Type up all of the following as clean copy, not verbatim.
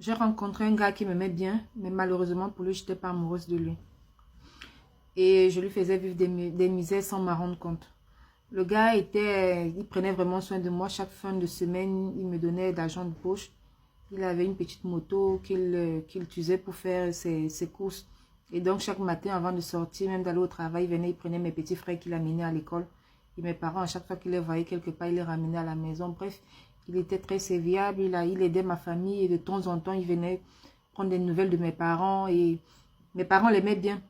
J'ai rencontré un gars qui m'aimait bien, mais malheureusement pour lui, je n'étais pas amoureuse de lui. Et je lui faisais vivre des misères sans m'en rendre compte. Le gars il prenait vraiment soin de moi. Chaque fin de semaine, il me donnait d'argent de poche. Il avait une petite moto qu'il utilisait pour faire ses courses. Et donc, chaque matin, avant de sortir, même d'aller au travail, il venait, il prenait mes petits frères qu'il amenait à l'école. Et mes parents, à chaque fois qu'il les voyait quelque part, il les ramenait à la maison. Bref, il était très serviable. Il aidait ma famille. Et de temps en temps, il venait prendre des nouvelles de mes parents. Et mes parents l'aimaient bien.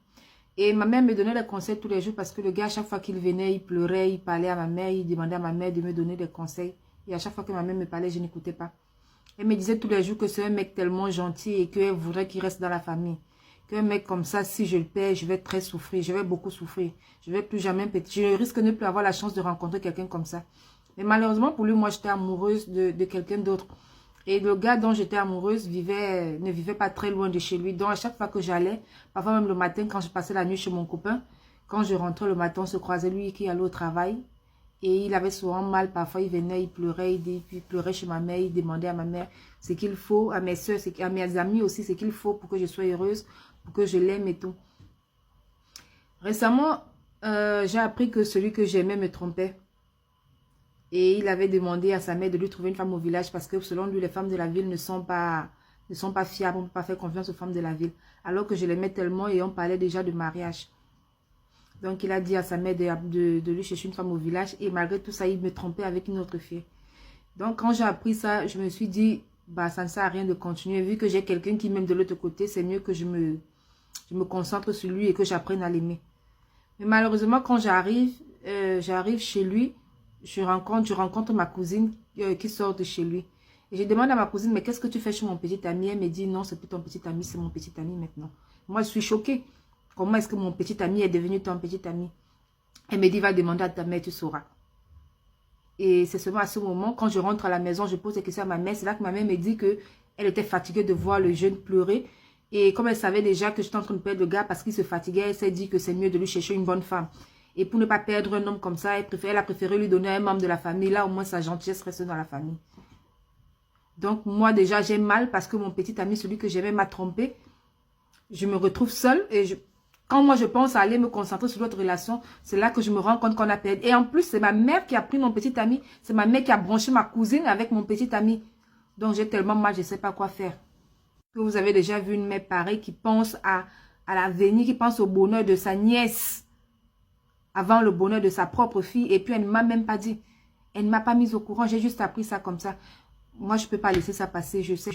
Et ma mère me donnait des conseils tous les jours parce que le gars, à chaque fois qu'il venait, il pleurait, il parlait à ma mère, il demandait à ma mère de me donner des conseils. Et à chaque fois que ma mère me parlait, je n'écoutais pas. Elle me disait tous les jours que c'est un mec tellement gentil et qu'elle voudrait qu'il reste dans la famille. Qu'un mec comme ça, si je le perds, je vais très souffrir, je vais beaucoup souffrir. Je vais plus jamais, je risque de ne plus avoir la chance de rencontrer quelqu'un comme ça. Mais malheureusement pour lui, moi j'étais amoureuse de quelqu'un d'autre. Et le gars dont j'étais amoureuse ne vivait pas très loin de chez lui. Donc à chaque fois que j'allais, parfois même le matin quand je passais la nuit chez mon copain, quand je rentrais le matin, on se croisait lui qui allait au travail. Et il avait souvent mal, parfois il venait, il pleurait, il pleurait chez ma mère, il demandait à ma mère ce qu'il faut, à mes soeurs, à mes amis aussi, ce qu'il faut pour que je sois heureuse, pour que je l'aime et tout. Récemment, j'ai appris que celui que j'aimais me trompait. Et il avait demandé à sa mère de lui trouver une femme au village parce que selon lui, les femmes de la ville ne sont pas fiables, on ne peut pas faire confiance aux femmes de la ville. Alors que je l'aimais tellement et on parlait déjà de mariage. Donc, il a dit à sa mère de lui chercher une femme au village. Et malgré tout ça, il me trompait avec une autre fille. Donc, quand j'ai appris ça, je me suis dit, bah, ça ne sert à rien de continuer. Vu que j'ai quelqu'un qui m'aime de l'autre côté, c'est mieux que je me concentre sur lui et que j'apprenne à l'aimer. Mais malheureusement, quand j'arrive chez lui, je rencontre ma cousine qui sort de chez lui. Et je demande à ma cousine, mais qu'est-ce que tu fais chez mon petit ami? Elle me dit, non, c'est plus ton petit ami, c'est mon petit ami maintenant. Moi, je suis choquée. Comment est-ce que mon petit ami est devenu ton petit ami? Elle me dit, va demander à ta mère, tu sauras. Et c'est seulement à ce moment, quand je rentre à la maison, je pose des questions à ma mère. C'est là que ma mère me dit qu'elle était fatiguée de voir le jeune pleurer. Et comme elle savait déjà que j'étais en train de perdre le gars parce qu'il se fatiguait, elle s'est dit que c'est mieux de lui chercher une bonne femme. Et pour ne pas perdre un homme comme ça, elle a préféré lui donner un membre de la famille. Là, au moins, sa gentillesse reste dans la famille. Donc, moi, déjà, j'ai mal parce que mon petit ami, celui que j'aimais, m'a trompé. Je me retrouve seule et quand moi, je pense à aller me concentrer sur notre relation, c'est là que je me rends compte qu'on a perdu. Et en plus, c'est ma mère qui a pris mon petit ami. C'est ma mère qui a branché ma cousine avec mon petit ami. Donc, j'ai tellement mal, je ne sais pas quoi faire. Vous avez déjà vu une mère pareille qui pense à l'avenir, qui pense au bonheur de sa nièce avant le bonheur de sa propre fille. Et puis, elle ne m'a même pas dit. Elle ne m'a pas mise au courant. J'ai juste appris ça comme ça. Moi, je ne peux pas laisser ça passer. Je sais.